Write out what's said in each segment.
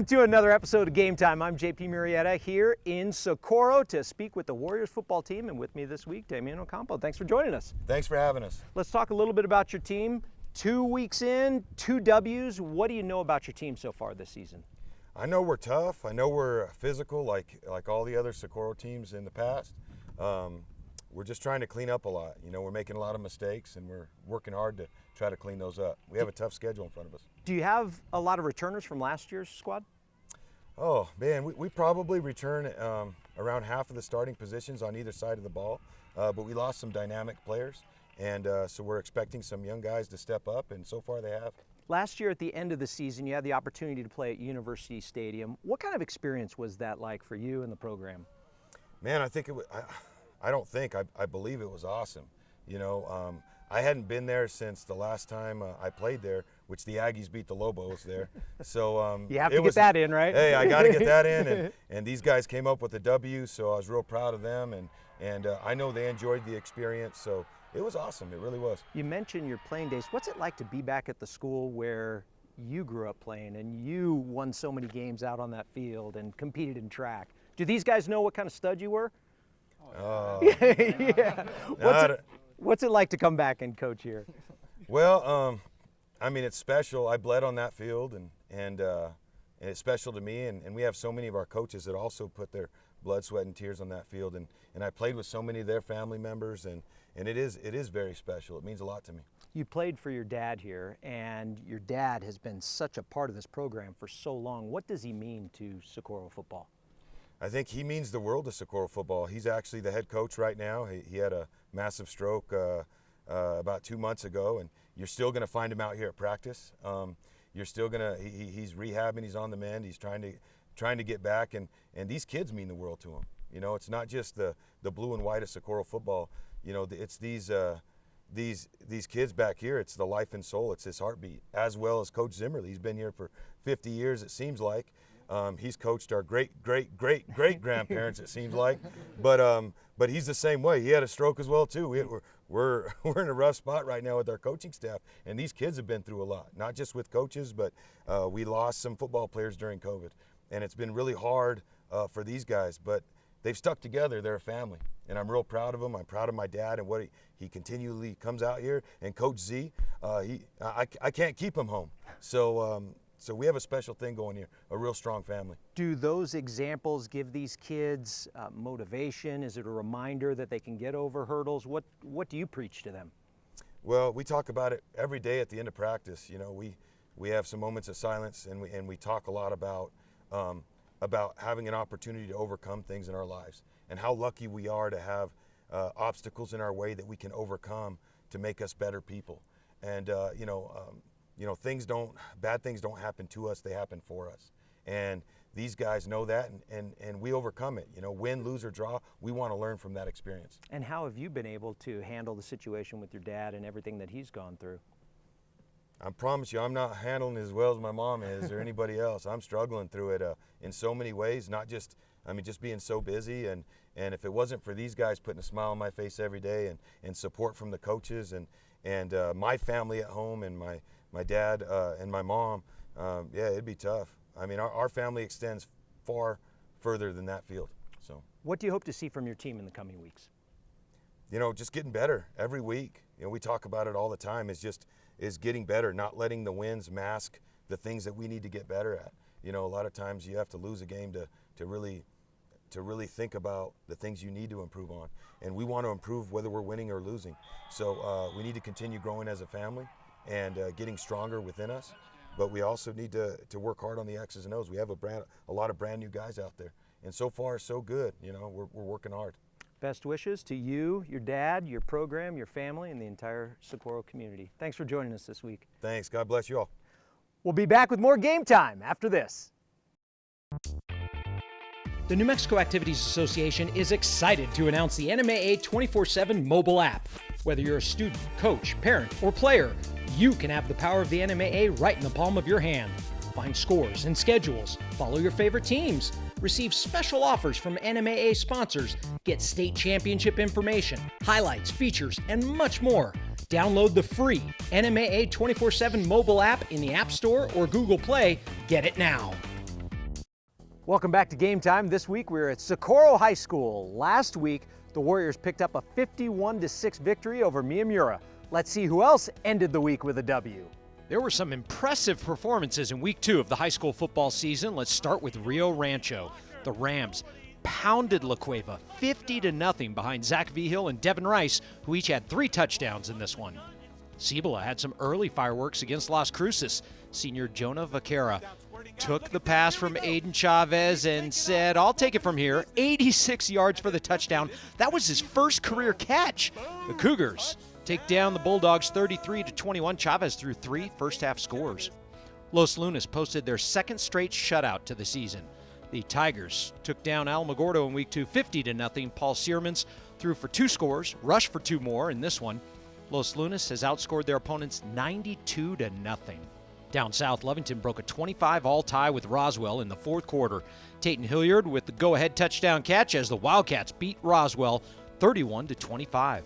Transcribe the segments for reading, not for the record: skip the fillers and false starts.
Welcome to another episode of Game Time. I'm JP Murrieta here in Socorro to speak with the Warriors football team, and with me this week, Damian Ocampo. Thanks for joining us. Thanks for having us. Let's talk a little bit about your team. 2 weeks in, 2 W's. What do you know about your team so far this season? I know we're tough. I know we're physical like all the other Socorro teams in the past. We're just trying to clean up a lot. You know, we're making a lot of mistakes, and we're working hard to try to clean those up. We have a tough schedule in front of us. Do you have a lot of returners from last year's squad? Oh, man, we probably return around half of the starting positions on either side of the ball, but we lost some dynamic players, and so we're expecting some young guys to step up, and so far they have. Last year at the end of the season, you had the opportunity to play at University Stadium. What kind of experience was that like for you and the program? Man, I think it was, I believe it was awesome. You know, I hadn't been there since the last time I played there, which the Aggies beat the Lobos there. So you have to get that in, right? Hey, I got to get that in, and these guys came up with a W, so I was real proud of them, and I know they enjoyed the experience, so it was awesome. It really was. You mentioned your playing days. What's it like to be back at the school where you grew up playing and you won so many games out on that field and competed in track? Do these guys know what kind of stud you were? Yeah. What's it like to come back and coach here? Well, I mean, it's special. I bled on that field, and it's special to me. And we have so many of our coaches that also put their blood, sweat, and tears on that field. And I played with so many of their family members, and it is very special. It means a lot to me. You played for your dad here, and your dad has been such a part of this program for so long. What does he mean to Socorro football? I think he means the world to Socorro football. He's actually the head coach right now. He had a massive stroke about 2 months ago, and you're still going to find him out here at practice. You're still going to. He's rehabbing. He's on the mend. He's trying to get back, and these kids mean the world to him. You know, it's not just the blue and white of Socorro football. You know, it's these kids back here. It's the life and soul. It's his heartbeat, as well as Coach Zimmerly. He's been here for 50 years. It seems like. He's coached our great grandparents, it seems like, but he's the same way. He had a stroke as well too. We're in a rough spot right now with our coaching staff, and these kids have been through a lot, not just with coaches, but we lost some football players during COVID, and it's been really hard for these guys, but they've stuck together. They're a family, and I'm real proud of them. I'm proud of my dad and what he continually comes out here, and Coach Z, I can't keep him home, so we have a special thing going here, a real strong family. Do those examples give these kids motivation? Is it a reminder that they can get over hurdles? What do you preach to them? Well, we talk about it every day at the end of practice. You know, we have some moments of silence, and we talk a lot about having an opportunity to overcome things in our lives and how lucky we are to have obstacles in our way that we can overcome to make us better people. And bad things don't happen to us, they happen for us. And these guys know that, and we overcome it. You know, win, lose, or draw, we want to learn from that experience. And how have you been able to handle the situation with your dad and everything that he's gone through? I promise you, I'm not handling it as well as my mom is or anybody else. I'm struggling through it in so many ways, just being so busy. And if it wasn't for these guys putting a smile on my face every day and support from the coaches and my family at home and my dad and my mom, yeah, it'd be tough. I mean, our family extends far further than that field. So, what do you hope to see from your team in the coming weeks? You know, just getting better every week. You know, we talk about it all the time. Is getting better, not letting the wins mask the things that we need to get better at. You know, a lot of times you have to lose a game to really think about the things you need to improve on. And we want to improve whether we're winning or losing. So we need to continue growing as a family and getting stronger within us. But we also need to work hard on the X's and O's. We have a lot of brand new guys out there. And so far, so good. You know, we're working hard. Best wishes to you, your dad, your program, your family, and the entire Socorro community. Thanks for joining us this week. Thanks. God bless you all. We'll be back with more Game Time after this. The New Mexico Activities Association is excited to announce the NMAA 24/7 mobile app. Whether you're a student, coach, parent, or player, you can have the power of the NMAA right in the palm of your hand. Find scores and schedules, follow your favorite teams, receive special offers from NMAA sponsors, get state championship information, highlights, features, and much more. Download the free NMAA 24/7 mobile app in the App Store or Google Play. Get it now. Welcome back to Game Time. This week we're at Socorro High School. Last week, the Warriors picked up a 51-6 victory over Miyamura. Let's see who else ended the week with a W. There were some impressive performances in week 2 of the high school football season. Let's start with Rio Rancho. The Rams pounded La Cueva 50-0 behind Zach Vigil and Devin Rice, who each had 3 touchdowns in this one. Cibola had some early fireworks against Las Cruces. Senior Jonah Vaquera took the pass from Aiden Chavez and said, "I'll take it from here." 86 yards for the touchdown. That was his first career catch. The Cougars take down the Bulldogs 33-21. Chavez threw 3 first-half scores. Los Lunas posted their second straight shutout to the season. The Tigers took down Alamogordo in week 2, 50-0. Paul Searmans threw for 2 scores, rushed for 2 more in this one. Los Lunas has outscored their opponents 92-0. Down south, Lovington broke a 25-all tie with Roswell in the 4th quarter. Tayton Hilliard with the go-ahead touchdown catch as the Wildcats beat Roswell 31-25.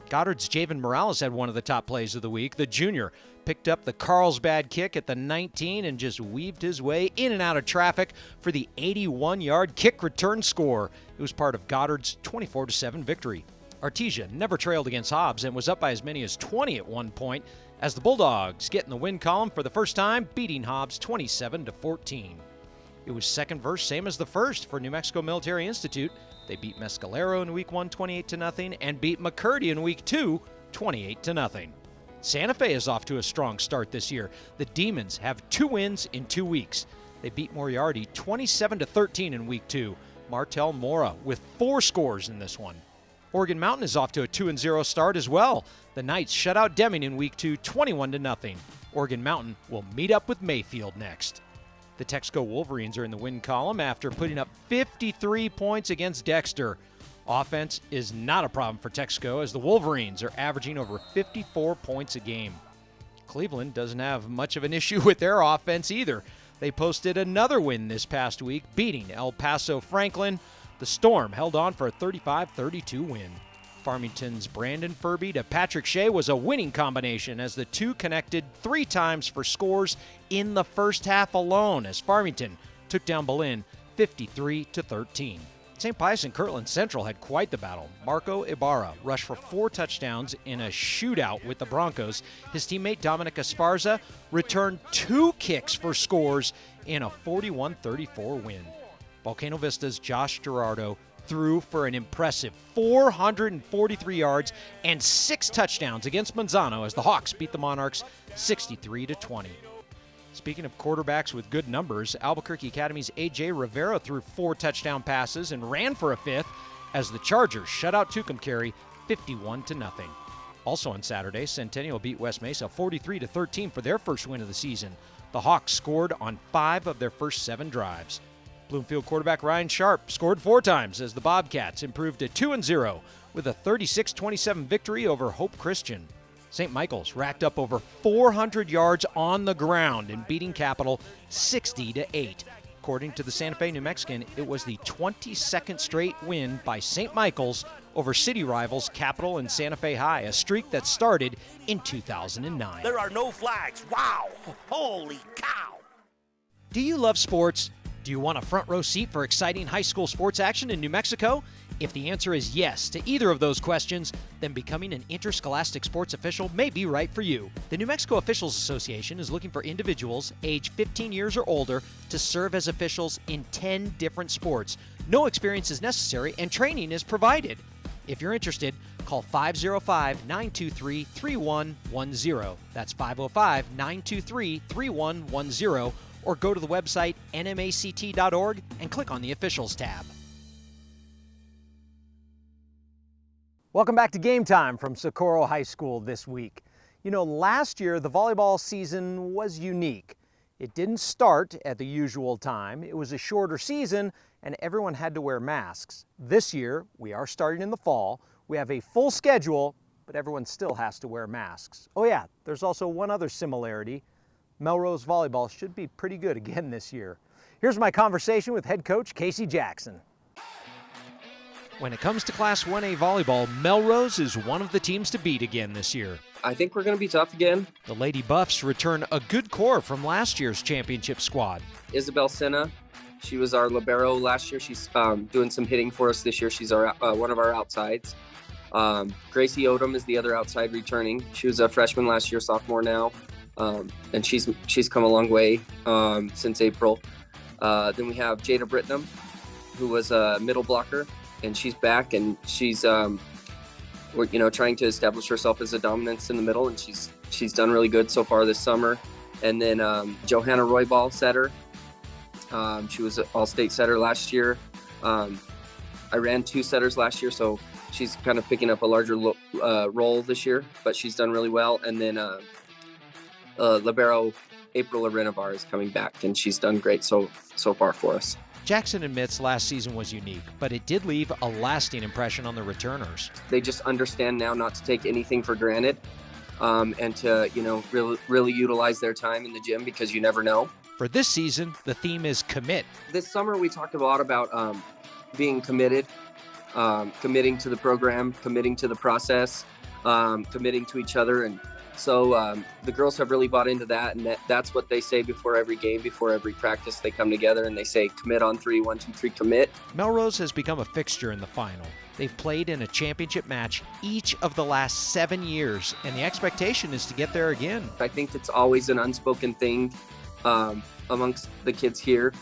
Goddard's Javen Morales had one of the top plays of the week. The junior picked up the Carlsbad kick at the 19 and just weaved his way in and out of traffic for the 81-yard kick return score. It was part of Goddard's 24-7 victory. Artesia never trailed against Hobbs and was up by as many as 20 at one point as the Bulldogs get in the win column for the first time, beating Hobbs 27-14. It was second verse, same as the first for New Mexico Military Institute. They beat Mescalero in week 1, 28-0, and beat McCurdy in week 2, 28-0. Santa Fe is off to a strong start this year. The Demons have 2 wins in 2 weeks. They beat Moriarty 27-13 in week 2. Martel Mora with 4 scores in this one. Oregon Mountain is off to a 2-0 start as well. The Knights shut out Deming in week 2, 21-0. Oregon Mountain will meet up with Mayfield next. The Texaco Wolverines are in the win column after putting up 53 points against Dexter. Offense is not a problem for Texaco as the Wolverines are averaging over 54 points a game. Cleveland doesn't have much of an issue with their offense either. They posted another win this past week, beating El Paso Franklin. The Storm held on for a 35-32 win. Farmington's Brandon Furby to Patrick Shea was a winning combination as the two connected 3 times for scores in the first half alone as Farmington took down Belen 53-13. St. Pius and Kirtland Central had quite the battle. Marco Ibarra rushed for 4 touchdowns in a shootout with the Broncos. His teammate Dominic Esparza returned 2 kicks for scores in a 41-34 win. Volcano Vista's Josh Gerardo threw for an impressive 443 yards and 6 touchdowns against Manzano as the Hawks beat the Monarchs 63-20. Speaking of quarterbacks with good numbers, Albuquerque Academy's A.J. Rivera threw 4 touchdown passes and ran for a 5th as the Chargers shut out Tucumcari 51-0. Also on Saturday, Centennial beat West Mesa 43-13 for their first win of the season. The Hawks scored on 5 of their first 7 drives. Bloomfield quarterback Ryan Sharp scored 4 times as the Bobcats improved to 2-0 with a 36-27 victory over Hope Christian. St. Michael's racked up over 400 yards on the ground in beating Capital 60-8. According to the Santa Fe New Mexican, it was the 22nd straight win by St. Michael's over city rivals Capital and Santa Fe High, a streak that started in 2009. There are no flags. Wow! Holy cow! Do you love sports? Do you want a front row seat for exciting high school sports action in New Mexico? If the answer is yes to either of those questions, then becoming an interscholastic sports official may be right for you. The New Mexico Officials Association is looking for individuals age 15 years or older to serve as officials in 10 different sports. No experience is necessary and training is provided. If you're interested, call 505-923-3110. That's 505-923-3110. Or go to the website nmact.org and click on the Officials tab. Welcome back to Game Time from Socorro High School this week. You know, last year the volleyball season was unique. It didn't start at the usual time. It was a shorter season and everyone had to wear masks. This year, we are starting in the fall. We have a full schedule, but everyone still has to wear masks. Oh yeah, there's also one other similarity. Melrose Volleyball should be pretty good again this year. Here's my conversation with head coach Casey Jackson. When it comes to Class 1A volleyball, Melrose is one of the teams to beat again this year. I think we're going to be tough again. The Lady Buffs return a good core from last year's championship squad. Isabel Senna, She was our libero last year. She's doing some hitting for us this year. She's our one of our outsides. Gracie Odom is the other outside returning. She was a freshman last year, sophomore now, and she's come a long way since April. Then we have Jada Britnam, who was a middle blocker, and she's back, and she's trying to establish herself as a dominance in the middle, and she's done really good so far this summer. And then Johanna Roybal, setter. She was an all-state setter last year. I ran 2 setters last year, so she's kind of picking up a larger role this year, but she's done really well. And then libero April Arinavar is coming back, and she's done great so far for us. Jackson admits last season was unique, but it did leave a lasting impression on the returners. They just understand now not to take anything for granted, and to really utilize their time in the gym, because you never know. For this season, the theme is commit. This summer we talked a lot about being committed, committing to the program, committing to the process, committing to each other. And so the girls have really bought into that, and that's what they say before every game, before every practice. They come together and they say, commit on 3, 1, 2, 3, commit. Melrose has become a fixture in the final. They've played in a championship match each of the last 7 years, and the expectation is to get there again. I think it's always an unspoken thing amongst the kids here,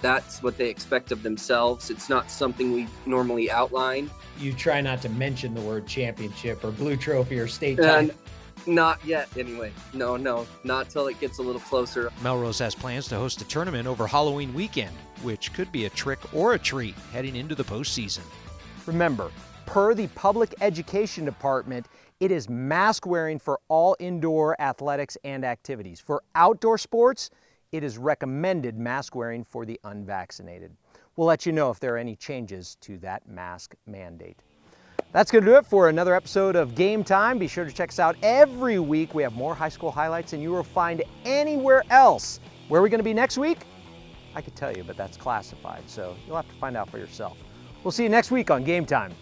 that's what they expect of themselves. It's not something we normally outline. You try not to mention the word championship or blue trophy or state title. Not yet, anyway. No, not till it gets a little closer. Melrose has plans to host a tournament over Halloween weekend, which could be a trick or a treat heading into the postseason. Remember, per the Public Education Department, it is mask wearing for all indoor athletics and activities. For outdoor sports, it is recommended mask wearing for the unvaccinated. We'll let you know if there are any changes to that mask mandate. That's going to do it for another episode of Game Time. Be sure to check us out every week. We have more high school highlights than you will find anywhere else. Where are we going to be next week? I could tell you, but that's classified, so you'll have to find out for yourself. We'll see you next week on Game Time.